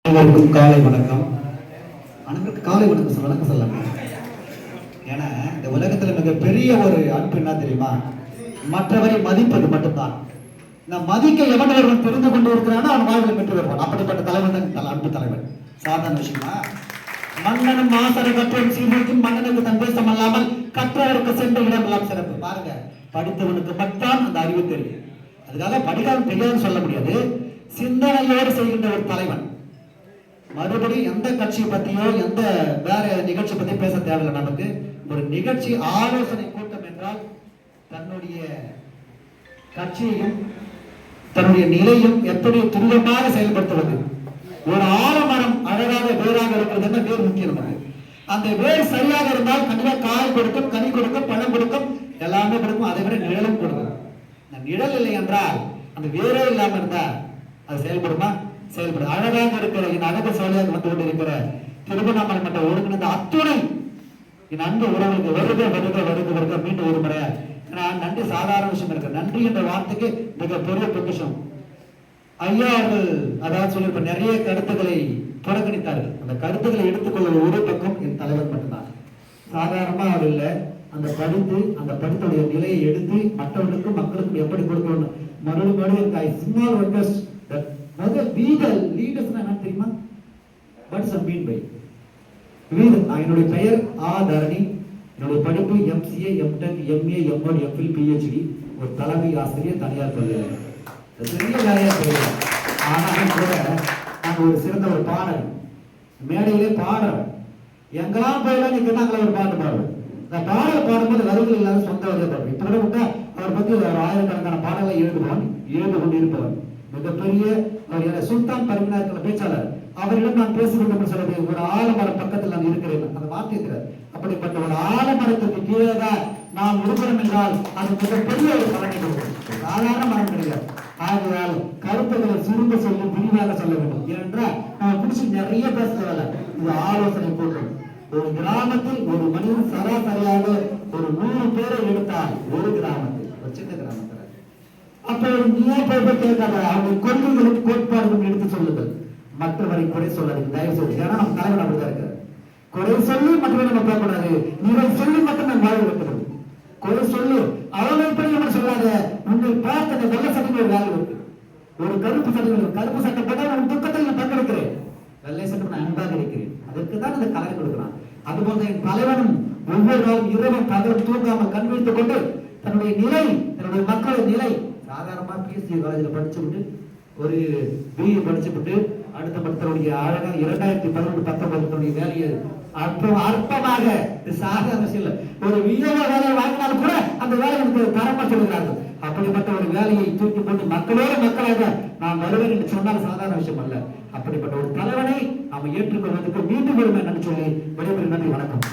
அனைவருக்கும் காலை வணக்கம். அனைவருக்கும் காலை வணக்கம் வணக்கம் சொல்லலாம். ஏன்னா இந்த உலகத்துல மிகப்பெரிய ஒரு அன்பு என்ன தெரியுமா? மற்றவரை மதிப்பது மட்டும்தான். நான் மதிக்க எவன் ஒருவன் தெரிந்து கொண்டு இருக்கிறானோ அவன் வாழ்வில் பெற்று வருவான். அப்படிப்பட்ட தலைவன் தான் அன்பு தலைவன். சாதாரண விஷயமா? மன்னனும் ஆசரை கற்றோம் சீர்தூக்கும் மன்னனுக்கு தன் தேசம் அல்லாமல் கற்றவருக்கு சென்ற இடம் எல்லாம் சிறப்பு. பாருங்க, படித்தவனுக்கு மட்டும் அந்த அறிவு தெரியும். அதுக்காக படிக்காமல் தெரியாதுன்னு சொல்ல முடியாது. சிந்தனையோடு செய்கின்ற ஒரு தலைவன். மறுபடியும் எந்த கட்சியை பத்தியோ எந்த வேற நிகழ்ச்சி பத்தி பேச தேவையில்லை. நமக்கு ஒரு நிகழ்ச்சி ஆலோசனை கூட்டம் என்றால் தன்னுடைய கட்சியையும் தன்னுடைய நிலையும் எப்படி துரிதமாக செயல்படுத்துவது. ஒரு ஆலமரம் அழகாக வேறாக இருக்கிறது வேறு முக்கியம். நமக்கு அந்த வேர் சரியாக இருந்தால் கண்டிப்பா காய் கொடுக்கும், கனி கொடுக்கும், பழம் கொடுக்கும், எல்லாமே கொடுக்கும். அதை விட நிழலும் கொடுக்கும். நிழல் இல்லை என்றால் அந்த வேரே இல்லாம இருந்தா அது செயல்படுமா? செயல்படும். அழகாக இருக்கிற என் அழகு சோழியாக வந்து கொண்டிருக்கிற திருவண்ணாமலை மன்ற ஒருங்கிணைந்த அத்துணை என் அன்பு உறவுகளுக்கு வருக வருக வருக வருக மீண்டும் ஒரு முறையா நன்றி. சாதாரண விஷயம் இருக்கு. நன்றி என்ற வார்த்தைக்கு மிக பெரிய பொக்கிஷம். ஐயா அவர்கள் அதாவது சொல்லியிருப்ப நிறைய கருத்துக்களை புறக்கணித்தார்கள். அந்த கருத்துக்களை எடுத்துக்கொள்ள ஒரு பக்கம் என் தலைவர் மட்டும்தான். சாதாரணமா அவர் இல்லை. அந்த படித்து அந்த படித்துடைய நிலையை எடுத்து மற்றவர்களுக்கும் மக்களுக்கும் எப்படி கொடுக்கணும் மறுபடியும் ஸ்மால் ரெக்வெஸ்ட். தெரியுமா? என்னுடைய பெயர் ஆ தரணி. என்னுடைய படிப்பு MCA, MTech, MA, MOD, MPhil, PhD. ஒரு தலைமை ஆசிரியர், தனியார் பள்ளியில். பெரிய வேலையா செய்யலாம். ஆனாலும் கூட நான் ஒரு சிறந்த ஒரு பாடல் மேடையிலே பாடுறேன். எங்கெல்லாம் போயெல்லாம் நீங்க நாங்கள ஒரு பாட்டு பாடுவேன். நான் பாடல் பாடும்போது வரிகள் இல்லாத சொந்த வரையா பாடுவேன். இப்ப விட்டா அவர் பத்தி ஒரு ஆயிரக்கணக்கான பாடலை எழுது கொண்டிருப்பவர். மிகப்பெரிய அவர் சுல்தான் பரிமினா இருக்கிற பேச்சாளர். அவரிடம் நான் பேசிக்கொண்டு சொல்றது ஒரு ஆலமர பக்கத்தில் நான் இருக்கிறேன். அந்த வார்த்தை இருக்கிறார். அப்படிப்பட்ட ஒரு ஆலமரத்திற்கு கீழே தான் நாம் இருக்கிறோம் என்றால் அது மிகப்பெரிய ஒரு பலனை கொடுக்கும். சாதாரண மரம் கிடையாது. ஆகையால் கருத்துக்களை சுருங்க சொல்லி விரிவாக சொல்ல வேண்டும். ஏனென்றால் நம்ம பிடிச்சி நிறைய பேசுறதில்ல. இது ஆலோசனை கூட்டம். ஒரு கிராமத்தில் ஒரு மனிதன் சராசரியாக ஒரு 100 பேரை எடுத்தால் ஒரு கிராமத்தில், ஒரு சின்ன கிராமத்தில் அப்ப நீயே போய் கேட்காத. அவங்க கொள்கைகளும் கோட்பாடுகளும் எடுத்து சொல்லுங்கள். மற்றவரை குறை சொல்லாதீங்க தயவு செய்து. ஏன்னா நம்ம தலைவர் அப்படிதான் இருக்காரு. குறை சொல்லி மற்றவரை நம்ம போகக்கூடாது. நீங்கள் சொல்லி மட்டும் நம்ம வாழ வைக்கணும். குறை சொல்லி அவங்க எப்படி நம்ம சொல்லாத. உங்கள் பார்த்த அந்த வெள்ளை சட்டைக்கு ஒரு வேலை இருக்கு. ஒரு கருப்பு சட்டை போட்டால் உன் துக்கத்தில் நான் பங்கெடுக்கிறேன். வெள்ளை சட்டை நான் அன்பாக இருக்கிறேன். அதற்கு தான் அந்த கலரை கொடுக்கிறான். அதுபோல என் தலைவனும் ஒவ்வொரு நாளும் இரவும் பகலும் தூங்காமல் கண் வைத்துக் கொண்டு தன்னுடைய நிலை, தன்னுடைய மக்களின் நிலை, சாதாரணமா PhD காலேஜில் படிச்சு விட்டு ஒரு BE படிச்சு விட்டு அடுத்த படத்தினுடைய அழகாக 2018-19 வேலையை அற்பமாக சாதாரண விஷயம் ஒரு வியோக வேலையை வாங்கினாலும் கூட அந்த வேலை எனக்கு தரமா சொல்லுகிறார்கள். அப்படிப்பட்ட ஒரு வேலையை தூக்கி போட்டு மக்களோட மக்களாக நான் வருவேன் என்று சொன்னால் சாதாரண விஷயம் அல்ல. அப்படிப்பட்ட ஒரு தலைவனை நாம் ஏற்றுக்கொள்வதற்கு மீண்டும் வருவேன் என்று சொல்லி விடைபெறும். நன்றி, வணக்கம்.